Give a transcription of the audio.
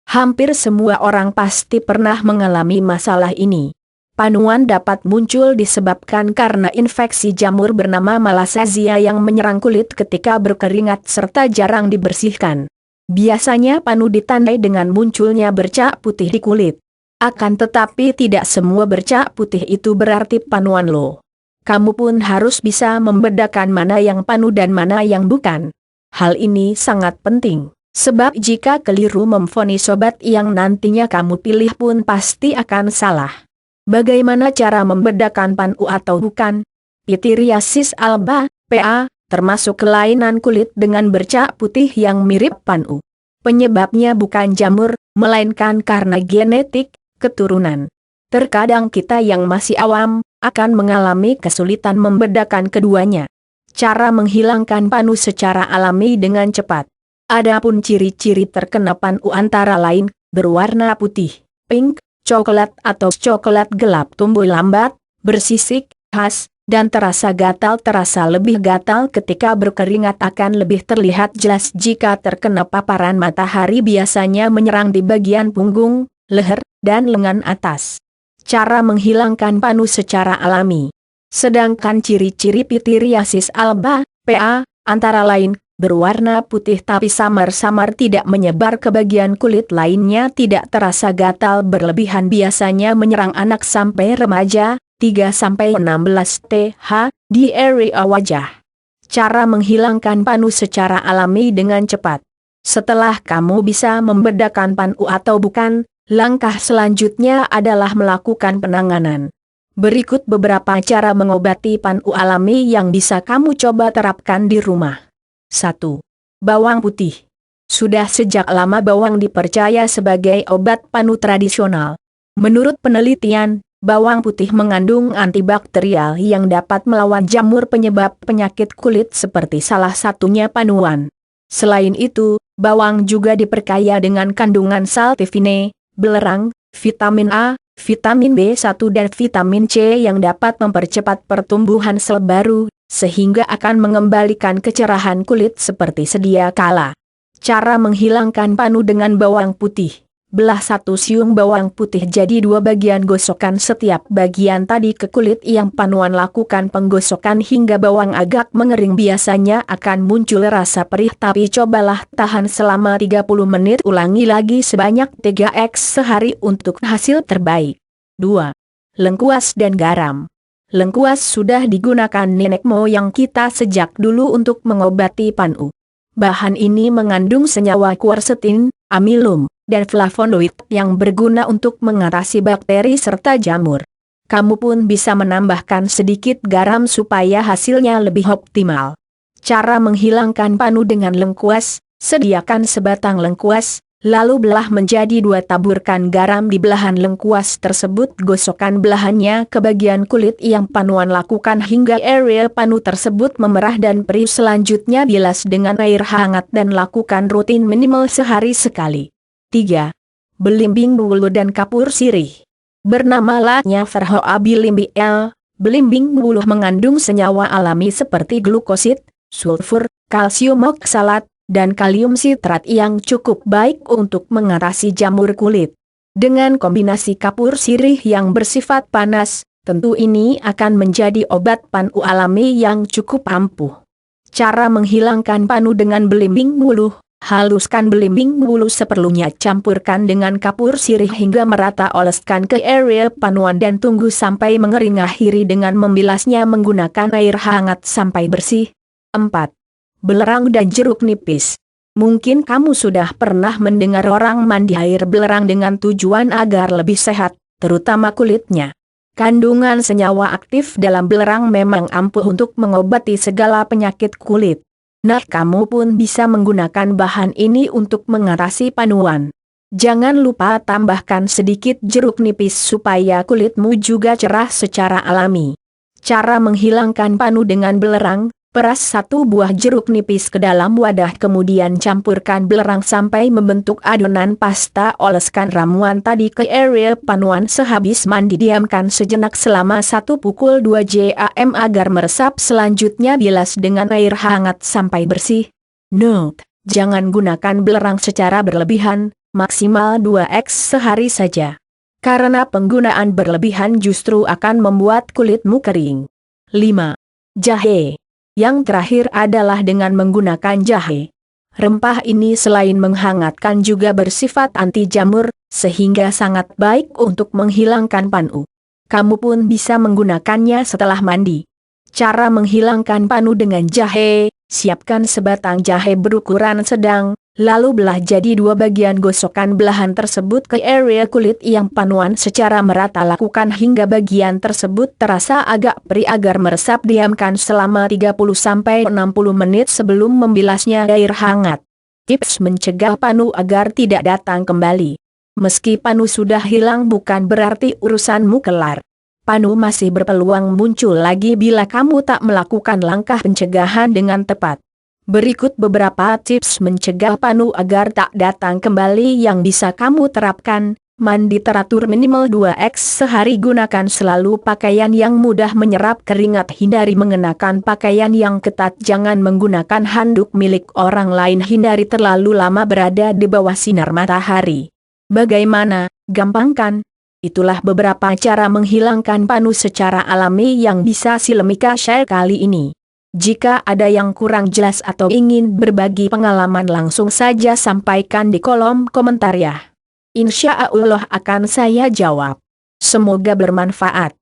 Hampir semua orang pasti pernah mengalami masalah ini. Panuan dapat muncul disebabkan karena infeksi jamur bernama Malassezia yang menyerang kulit ketika berkeringat serta jarang dibersihkan. Biasanya panu ditandai dengan munculnya bercak putih di kulit. Akan tetapi tidak semua bercak putih itu berarti panuan lo. Kamu pun harus bisa membedakan mana yang panu dan mana yang bukan. Hal ini sangat penting, sebab jika keliru memvonis obat yang nantinya kamu pilih pun pasti akan salah. Bagaimana cara membedakan panu atau bukan? Pityriasis alba, PA, termasuk kelainan kulit dengan bercak putih yang mirip panu. Penyebabnya bukan jamur, melainkan karena genetik, keturunan. Terkadang kita yang masih awam, akan mengalami kesulitan membedakan keduanya. Cara menghilangkan panu secara alami dengan cepat. Adapun ciri-ciri terkena panu antara lain, berwarna putih, pink, coklat atau coklat gelap tumbuh lambat, bersisik, khas, dan terasa gatal. Terasa lebih gatal ketika berkeringat akan lebih terlihat jelas jika terkena paparan matahari, biasanya menyerang di bagian punggung, leher, dan lengan atas. Cara menghilangkan panu secara alami. Sedangkan ciri-ciri pityriasis alba, PA, antara lain, berwarna putih tapi samar-samar tidak menyebar ke bagian kulit lainnya, tidak terasa gatal berlebihan, biasanya menyerang anak sampai remaja, 3-16 TH, di area wajah. Cara menghilangkan panu secara alami dengan cepat. Setelah kamu bisa membedakan panu atau bukan, langkah selanjutnya adalah melakukan penanganan. Berikut beberapa cara mengobati panu alami yang bisa kamu coba terapkan di rumah. 1. Bawang putih. Sudah sejak lama bawang dipercaya sebagai obat panu tradisional. Menurut penelitian, bawang putih mengandung antibakterial yang dapat melawan jamur penyebab penyakit kulit seperti salah satunya panuan. Selain itu, bawang juga diperkaya dengan kandungan saltivine, belerang, vitamin A, vitamin B1 dan vitamin C yang dapat mempercepat pertumbuhan sel baru, sehingga akan mengembalikan kecerahan kulit seperti sedia kala. Cara menghilangkan panu dengan bawang putih. Belah 1 siung bawang putih jadi 2 bagian, gosokkan setiap bagian tadi ke kulit yang panuan, lakukan penggosokan hingga bawang agak mengering, biasanya akan muncul rasa perih tapi cobalah tahan selama 30 menit, ulangi lagi sebanyak 3x sehari untuk hasil terbaik. 2. Lengkuas dan garam. Lengkuas sudah digunakan nenek moyang kita sejak dulu untuk mengobati panu. Bahan ini mengandung senyawa quercetin, amilum, dan flavonoid yang berguna untuk mengatasi bakteri serta jamur. Kamu pun bisa menambahkan sedikit garam supaya hasilnya lebih optimal. Cara menghilangkan panu dengan lengkuas. Sediakan sebatang lengkuas, lalu belah menjadi 2, taburkan garam di belahan lengkuas tersebut, gosokkan belahannya ke bagian kulit yang panuan, lakukan hingga area panu tersebut memerah dan perih. Selanjutnya bilas dengan air hangat dan lakukan rutin minimal sehari sekali. 3. Belimbing wulu dan kapur sirih. Bernama lainnya Verhoa bilimbing L. Belimbing wulu mengandung senyawa alami seperti glukosid, sulfur, kalsium oksalat, dan kalium sitrat yang cukup baik untuk mengatasi jamur kulit. Dengan kombinasi kapur sirih yang bersifat panas, tentu ini akan menjadi obat panu alami yang cukup ampuh. Cara menghilangkan panu dengan belimbing wulu. Haluskan belimbing wulu seperlunya, campurkan dengan kapur sirih hingga merata, oleskan ke area panuan dan tunggu sampai mengering, akhiri dengan membilasnya menggunakan air hangat sampai bersih. 4. Belerang dan jeruk nipis. Mungkin kamu sudah pernah mendengar orang mandi air belerang dengan tujuan agar lebih sehat, terutama kulitnya. Kandungan senyawa aktif dalam belerang memang ampuh untuk mengobati segala penyakit kulit. Nah, kamu pun bisa menggunakan bahan ini untuk mengatasi panuan. Jangan lupa tambahkan sedikit jeruk nipis supaya kulitmu juga cerah secara alami. Cara menghilangkan panu dengan belerang. Peras 1 buah jeruk nipis ke dalam wadah, kemudian campurkan belerang sampai membentuk adonan pasta, oleskan ramuan tadi ke area panuan sehabis mandi, diamkan sejenak selama 1-2 jam agar meresap, selanjutnya bilas dengan air hangat sampai bersih. Note: jangan gunakan belerang secara berlebihan, maksimal 2x sehari saja. Karena penggunaan berlebihan justru akan membuat kulitmu kering. 5. Jahe. Yang terakhir adalah dengan menggunakan jahe. Rempah ini selain menghangatkan juga bersifat anti jamur, sehingga sangat baik untuk menghilangkan panu. Kamu pun bisa menggunakannya setelah mandi. Cara menghilangkan panu dengan jahe: siapkan sebatang jahe berukuran sedang, lalu belah jadi 2 bagian, gosokkan belahan tersebut ke area kulit yang panuan secara merata, lakukan hingga bagian tersebut terasa agak perih agar meresap, diamkan selama 30-60 menit sebelum membilasnya air hangat. Tips mencegah panu agar tidak datang kembali. Meski panu sudah hilang bukan berarti urusanmu kelar. Panu masih berpeluang muncul lagi bila kamu tak melakukan langkah pencegahan dengan tepat. Berikut beberapa tips mencegah panu agar tak datang kembali yang bisa kamu terapkan. Mandi teratur minimal 2x sehari. Gunakan selalu pakaian yang mudah menyerap keringat. Hindari mengenakan pakaian yang ketat. Jangan menggunakan handuk milik orang lain. Hindari terlalu lama berada di bawah sinar matahari. Bagaimana? Gampang kan? Itulah beberapa cara menghilangkan panu secara alami yang bisa Silemika share kali ini. Jika ada yang kurang jelas atau ingin berbagi pengalaman, langsung saja sampaikan di kolom komentar ya. Insya Allah akan saya jawab. Semoga bermanfaat.